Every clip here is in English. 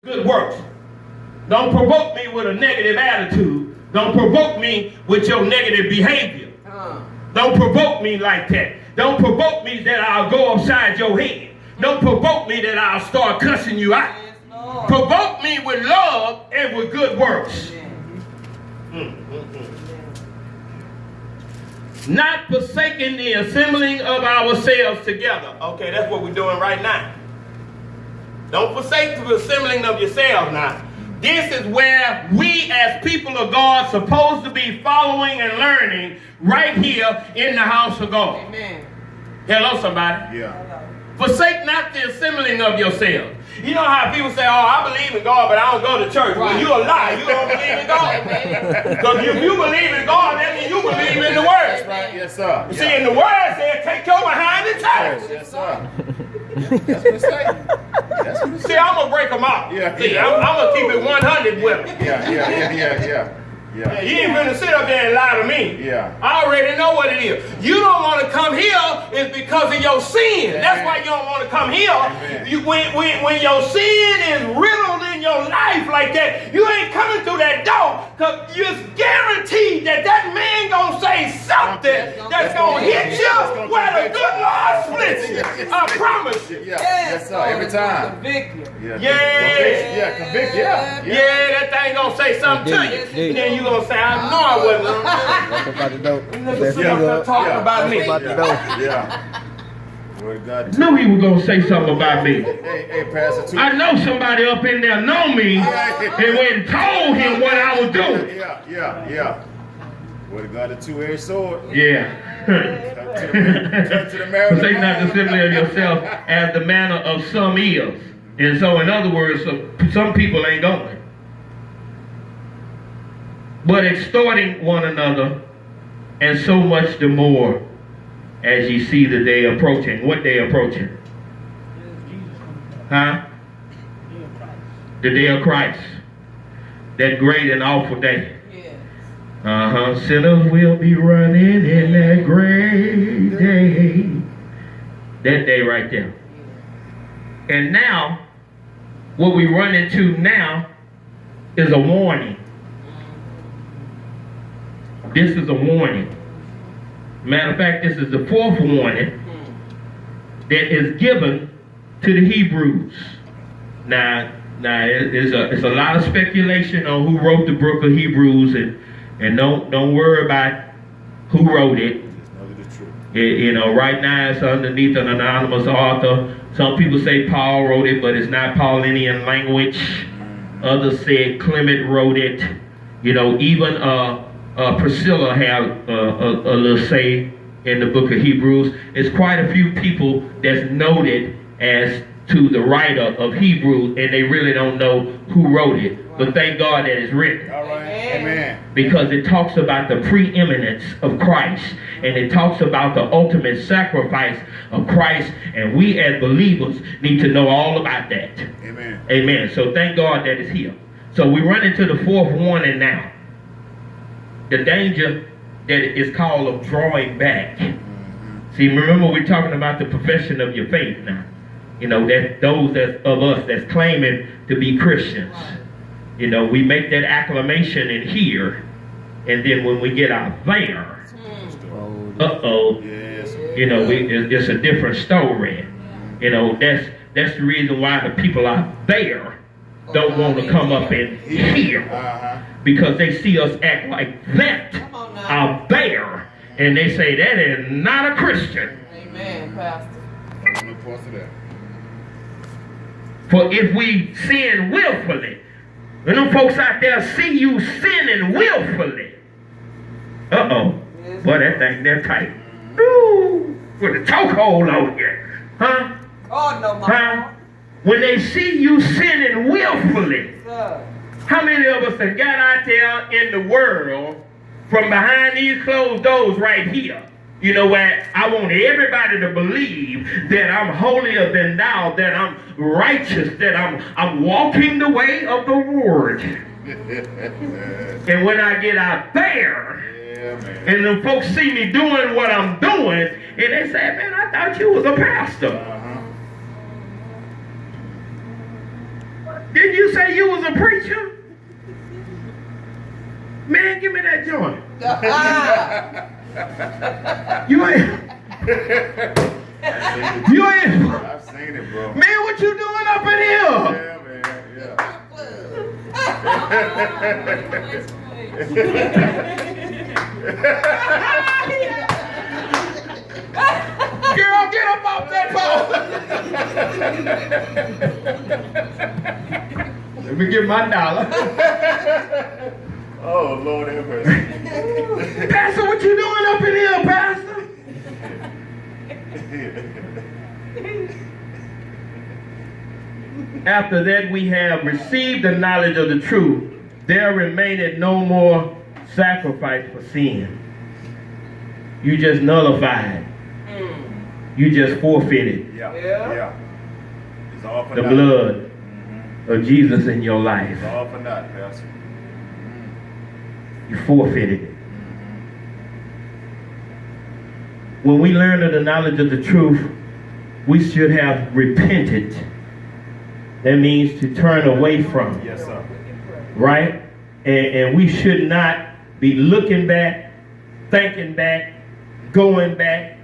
good works. Don't provoke me with a negative attitude. Don't provoke me with your negative behavior. Don't provoke me like that. Don't provoke me that I'll go upside your head. Don't provoke me that I'll start cussing you out. Provoke me with love and with good works. Not forsaking the assembling of ourselves together. Okay, that's what we're doing right now. Don't forsake the assembling of yourselves now. This is where we as people of God supposed to be following and learning right here in the house of God. Amen. Hello, somebody. Yeah. Forsake not the assembling of yourselves. You know how people say, oh, I believe in God, but I don't go to church. Right. Well, you're a lie. You don't believe in God. Because if you believe in God, that means you believe in the Word. That's right. Yes, sir. You see, in the Word says, take your behind the church. Yes, sir. That's what it's saying. That's what it's saying. See, I'm going to break them out. Yeah, see, I'm going to keep it 100 with them. Yeah. Yeah, you ain't gonna sit up there and lie to me. Yeah. I already know what it is. You don't want to come here is because of your sin. Amen. That's why you don't want to come here. When your sin is riddled in your life like that, you ain't coming through that door because you're guaranteed that that man gonna say something that's gonna hit you where the good Lord splits you. I promise you. Yeah. Yes, sir. Every time. Convict you. Yeah, convict you. Yeah, that thing gonna say something to you. And then you gonna say, I know I wasn't. About the dope. Talking about me. About the dope. Yeah. Knew he was gonna say something about me. Hey, Pastor. I know somebody up in there know me and went and told him what I was doing. Yeah. Word of God, the two-edged sword. Yeah. Forsake not the assembly of yourself as the manner of some is. And so, in other words, some people ain't going. But extorting one another, and so much the more as ye see the day approaching. What day approaching? Huh? The day of Christ. That great and awful day. Sinners will be running in that great day. That day right there. And now, what we run into now is a warning. This is a warning. Matter of fact, this is the fourth warning that is given to the Hebrews. Now it's a lot of speculation on who wrote the book of Hebrews, and don't worry about who wrote it. Right now it's underneath an anonymous author. Some people say Paul wrote it, but it's not Paulinian language. Others say Clement wrote it. Even Priscilla had a little say in the book of Hebrews. It's quite a few people that's noted as to the writer of Hebrews, and they really don't know who wrote it. But thank God that it's written. All right. Amen. Because it talks about the preeminence of Christ, and it talks about the ultimate sacrifice of Christ, and we as believers need to know all about that. Amen. Amen. So thank God that it's here. So we run into the fourth warning now. The danger that is called of drawing back. See, remember we're talking about the profession of your faith now. That those of us that's claiming to be Christians. We make that acclamation in here, and then when we get out there, it's a different story. That's the reason why the people out there don't want to come up in here. Because they see us act like that out there, and they say that is not a Christian. Amen, Pastor. For if we sin willfully, when them folks out there see you sinning willfully, boy, that tight. Ooh, with a chokehold on you, huh? Oh no, Mama. When they see you sinning willfully. How many of us have got out there in the world from behind these closed doors right here? Where I want everybody to believe that I'm holier than thou, that I'm righteous, that I'm walking the way of the Lord. And when I get out there, and the folks see me doing what I'm doing, and they say, man, I thought you was a pastor. Did you say you was a preacher? Man, give me that joint. You ain't. You ain't. I've seen it, bro. Man, what you doing up in here? Yeah, man. Girl, get up off that phone. Let me get my dollar. Oh, Lord have mercy. Pastor, what you doing up in here, Pastor? After that we have received the knowledge of the truth, there remaineth no more sacrifice for sin. You just nullified. You just forfeited Yeah. It's all for the nothing. blood of Jesus in your life. It's all for nothing, Pastor. You forfeited it. When we learn of the knowledge of the truth, we should have repented. That means to turn away from. Yes, sir. Right? And we should not be looking back, thinking back, going back,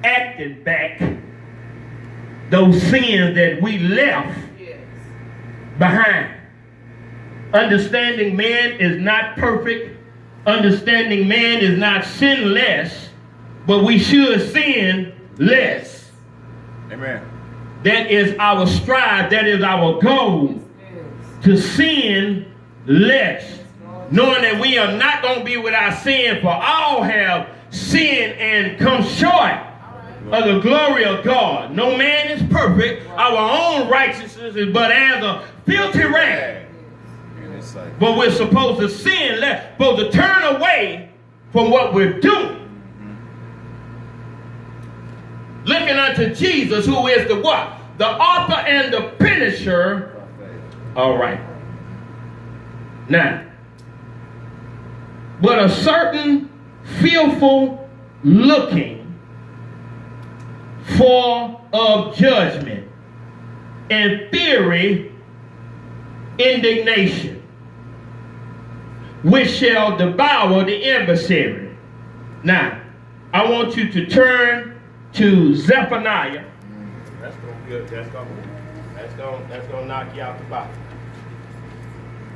acting back those sins that we left behind. Understanding man is not perfect. Understanding man is not sinless, but we should sin less. Amen. That is our strive. That is our goal. To sin less. Knowing that we are not going to be without sin, for all have sinned and come short of the glory of God. No man is perfect. Our own righteousness is but as a filthy rag. But we're supposed to sin less, supposed to turn away from what we're doing. Looking unto Jesus, who is the what? The author and the finisher. All right. Now, but a certain fearful looking for of judgment and fiery indignation, which shall devour the adversary. Now, I want you to turn to Zephaniah. That's gonna knock you out the box.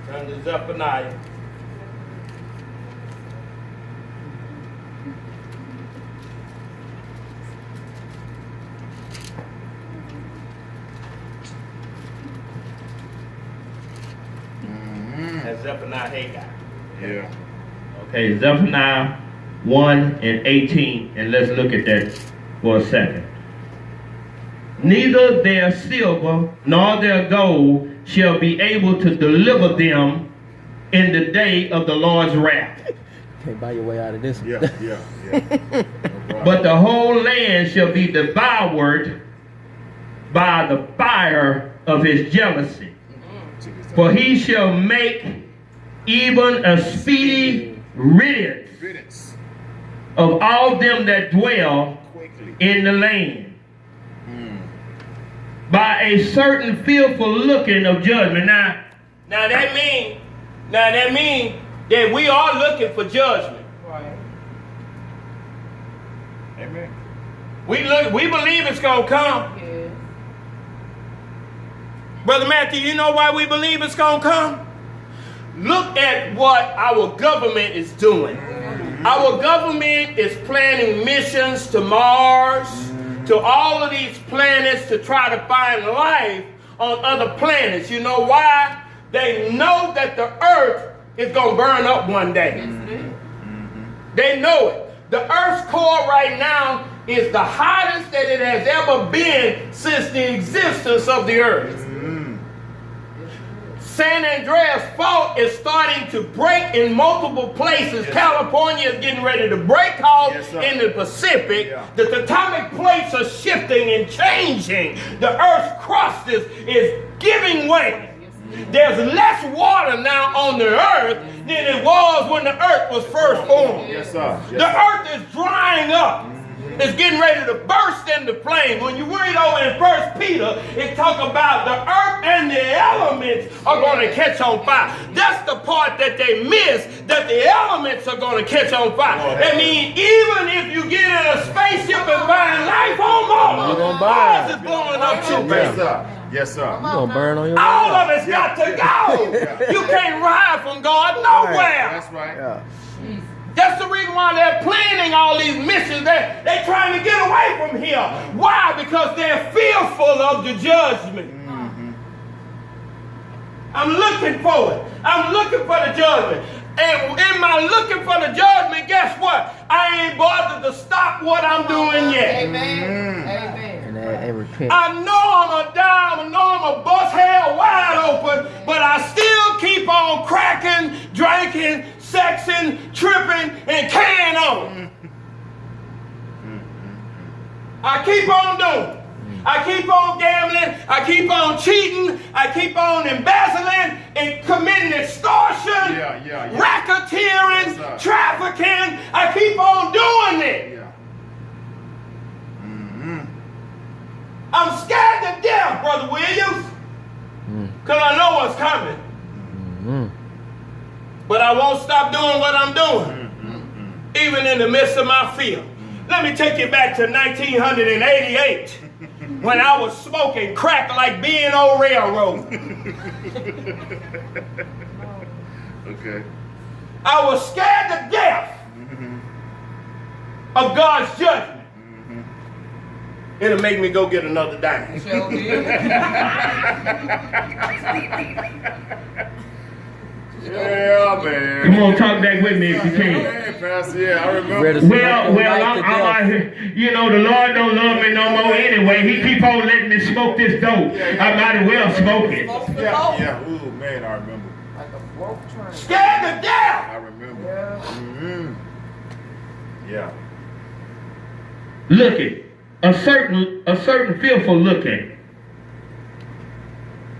Turn to Zephaniah. That's Zephaniah Haggai. Yeah. Okay, Zephaniah 1 and 18, and let's look at that for a second. Neither their silver nor their gold shall be able to deliver them in the day of the Lord's wrath. Can't buy your way out of this. Yeah. No problem. But the whole land shall be devoured by the fire of his jealousy. For he shall make even a speedy riddance of all them that dwell in the land, by a certain fearful looking of judgment. Now that means that we are looking for judgment. Right. Amen. We believe it's gonna come. Yes. Brother Matthew, you know why we believe it's gonna come? Look at what our government is doing. Our government is planning missions to Mars, to all of these planets to try to find life on other planets. You know why? They know that the earth is going to burn up one day. They know it. The earth's core right now is the hottest that it has ever been since the existence of the earth. San Andreas Fault is starting to break in multiple places. Yes. California is getting ready to break off in the Pacific. Yeah. The tectonic plates are shifting and changing. The Earth's crust is giving way. There's less water now on the Earth than it was when the Earth was first formed. Yes, sir. The Earth is drying up. is getting ready to burst into flame. When you read over in 1 Peter, it talks about the earth and the elements are going to catch on fire. That's the part that they miss, that the elements are going to catch on fire. That means even if you get in a spaceship and find life on Mars, Mars is blowing up too, Yes, baby. sir. Yes, sir. You gonna burn on your All way of it's got to go. You can't ride from God nowhere. That's right. Yeah. That's the reason why they're planning all these missions. They're trying to get away from here. Why? Because they're fearful of the judgment. I'm looking for it. I'm looking for the judgment. And in my looking for the judgment, guess what? I ain't bothered to stop what I'm doing yet. Amen. Amen. And repent. I know I'm a die, I know I'm a bust hell wide open, but I still keep on cracking, drinking, sexing, tripping, and carrying on. I keep on doing. I keep on gambling, I keep on cheating, I keep on embezzling and committing extortion, racketeering, Yes, trafficking. I keep on doing it. Yeah. I'm scared to death, Brother Williams, because I know what's coming. But I won't stop doing what I'm doing, even in the midst of my fear. Let me take you back to 1988, when I was smoking crack like being on railroad. Okay. I was scared to death of God's judgment. It'll make me go get another dime. Sure did. Yeah, man. Come on, talk back with me if you can. Hey, Pastor, yeah, I remember. Ready to Well, smoke your I'm life to death. out here. You know, the Lord don't love me no more anyway. He keep on letting me smoke this dope. I might as well smoke it. Yeah. Ooh, man, I remember. Like a broke train. Scared to death. I remember. Yeah. Yeah. Looking. A certain fearful looking.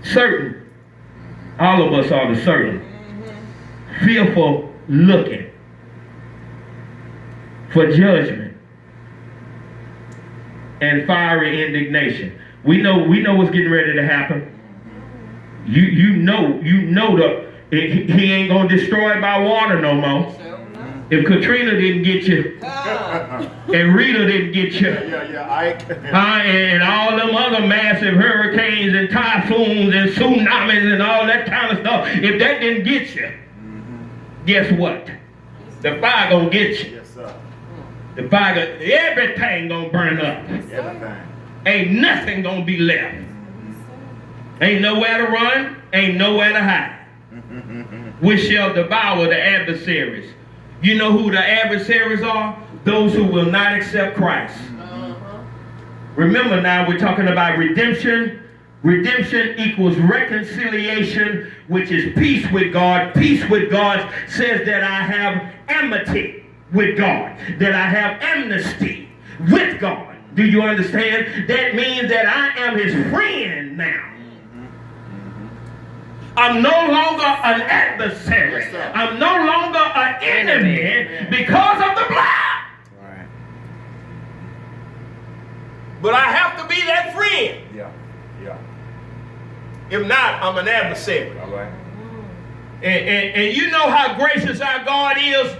Certain. All of us are the certain. Fearful looking for judgment and fiery indignation. We know what's getting ready to happen. You know he ain't gonna destroy it by water no more. If Katrina didn't get you, and Rita didn't get you, Ike. and all them other massive hurricanes and typhoons and tsunamis and all that kind of stuff, if that didn't get you, guess what? The fire gonna get you. Yes, sir. The fire, everything gonna burn up. Everything. Ain't nothing gonna be left. Ain't nowhere to run, ain't nowhere to hide. We shall devour the adversaries. You know who the adversaries are? Those who will not accept Christ. Remember now, we're talking about redemption. Redemption equals reconciliation, which is peace with God. Peace with God says that I have amity with God, that I have amnesty with God. Do you understand? That means that I am his friend now. I'm no longer an adversary. Yes, I'm no longer an enemy because of the blood. Right. But I have to be that friend. Yeah. If not, I'm an adversary. All right. And you know how gracious our God is.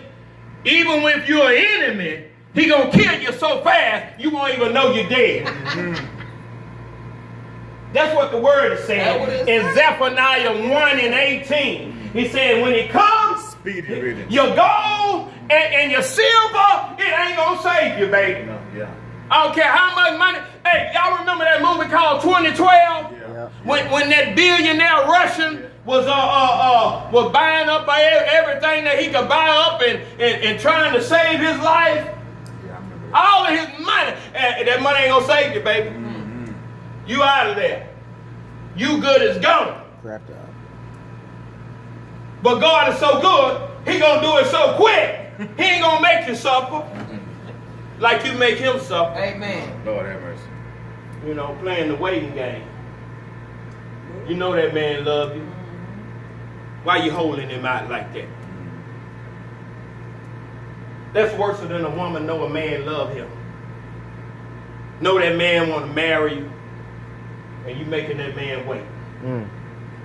Even if you're an enemy, he gonna kill you so fast you won't even know you're dead. That's what the word is saying in Zephaniah 1:18. He said, when he comes, Speedy reading. your gold and your silver, it ain't gonna save you, baby. No, yeah. I don't care how much money. Hey, y'all remember that movie called 2012? Yeah. When that billionaire Russian was buying up everything that he could buy up and trying to save his life. Yeah, I remember. All of his money. That money ain't gonna save you, baby. You out of there. You good as gone. Crapped out. But God is so good, he gonna do it so quick. He ain't gonna make you suffer like you make him suffer. Amen. Lord have mercy. You know, playing the waiting game. You know that man love you. Why you holding him out like that? That's worse than a woman know a man love him. know that man want to marry you, and you making that man wait. Mm.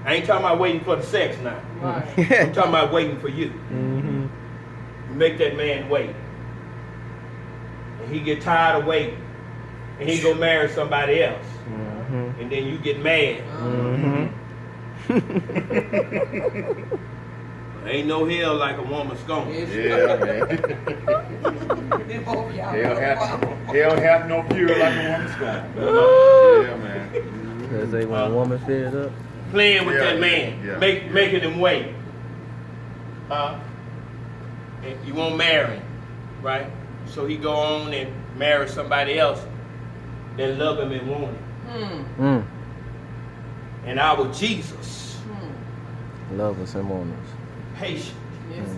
I ain't talking about waiting for the sex now. Right. I'm talking about waiting for you. Mm-hmm. You make that man wait. And he get tired of waiting. And he go marry somebody else. Mm-hmm. And then you get mad. Mm-hmm. Ain't no hell like a woman scone. Yeah, man. Them both of y'all. Hell have no fury like a woman's gone. Yeah, man. Cause they want a woman fed up. Playing with Yeah, that man. yeah. Making him wait. And you won't marry him, right? So he go on and marry somebody else that love him and want him. Mm. And our Jesus, Love us and want us. patient, Yes,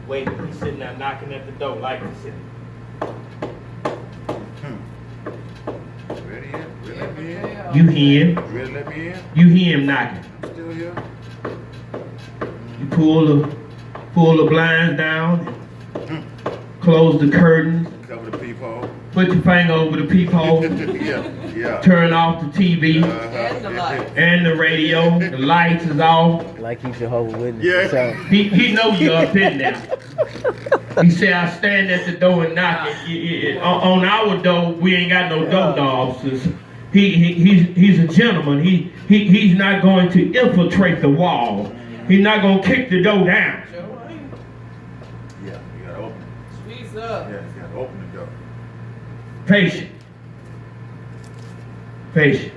waiting, he's sitting there knocking at the door like he's sitting. Ready in? Ready let me in? You hear him? Ready let me in? You hear him knocking. I'm still here. You pull the blinds down, close the curtains, Cover the peephole. put your finger over the peephole, Yeah. turn off the TV And the light. and the radio. The lights is off. Like he Jehovah's Witness. Yeah. So, He know you up in there. He said, I stand at the door and knock. On our door, we ain't got no door dogs. He's a gentleman. He's not going to infiltrate the wall. He's not going to kick the door down. Yeah, you gotta open it. Squeeze up. Yeah, you gotta open the door. Patient. Patient.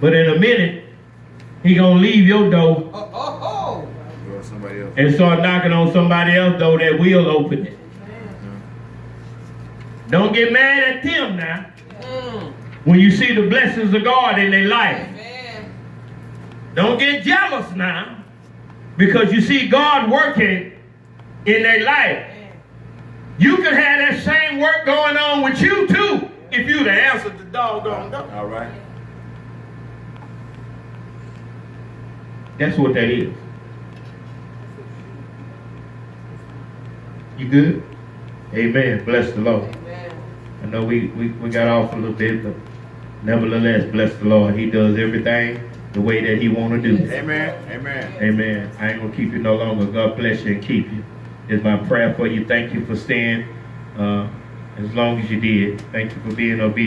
But in a minute, he gonna leave your door Oh. Go to somebody else. and start knocking on somebody else's door that will open it. Don't get mad at them now. When you see the blessings of God in their life. Amen. Don't get jealous now. Because you see God working in their life. You could have that same work going on with you too if you'd have answered the doggone door. All right. That's what that is. You good? Amen. Bless the Lord. Amen. I know we got off a little bit, but nevertheless, bless the Lord. He does everything the way that he want to do. Amen. Amen. Amen. I ain't going to keep you no longer. God bless you and keep you. It's my prayer for you. Thank you for staying as long as you did. Thank you for being obedient.